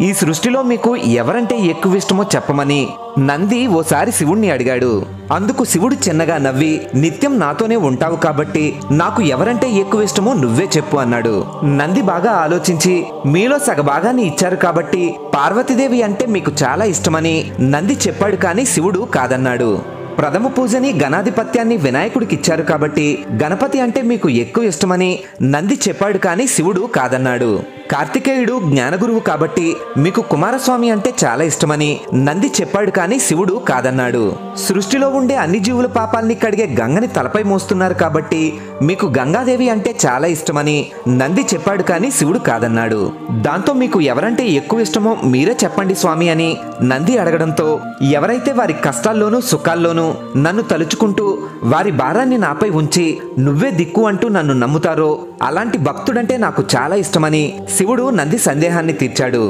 ఈ సృష్టిలో మీకు ఎవరంటే ఎక్కువ ఇష్టమో చెప్పమని నంది ఓసారి శివుణ్ణి అడిగాడు. అందుకు శివుడు చిన్నగా నవ్వి, నిత్యం నాతోనే ఉంటావు కాబట్టి నాకు ఎవరంటే ఎక్కువ ఇష్టమో నువ్వే చెప్పు అన్నాడు. నంది బాగా ఆలోచించి, మీలో సగభాగాన్ని ఇచ్చారు కాబట్టి పార్వతీదేవి అంటే మీకు చాలా ఇష్టమని నంది చెప్పాడు. కానీ శివుడు కాదన్నాడు. ప్రథమ పూజని గణాధిపత్యాన్ని వినాయకుడికిచ్చారు కాబట్టి గణపతి అంటే మీకు ఎక్కువ ఇష్టమని నంది చెప్పాడు. కానీ శివుడు కాదన్నాడు. కార్తికేయుడు జ్ఞానగురువు కాబట్టి మీకు కుమారస్వామి అంటే చాలా ఇష్టమని నంది చెప్పాడు. కానీ శివుడు కాదన్నాడు. సృష్టిలో ఉండే అన్ని జీవుల పాపాల్ని కడిగే గంగని తలపై మోస్తున్నారు కాబట్టి మీకు గంగాదేవి అంటే చాలా ఇష్టమని నంది చెప్పాడు. కానీ శివుడు కాదన్నాడు. దాంతో మీకు ఎవరంటే ఎక్కువ ఇష్టమో మీరే చెప్పండి స్వామి అని నంది అడగడంతో, ఎవరైతే వారి కష్టాల్లోనూ సుఖాల్లోనూ నన్ను తలుచుకుంటూ వారి భారాన్ని నాపై ఉంచి నువ్వే దిక్కు అంటూ నన్ను నమ్ముతారో అలాంటి భక్తుడంటే నాకు చాలా ఇష్టమని శివుడు నంది సందేహాన్ని తీర్చాడు.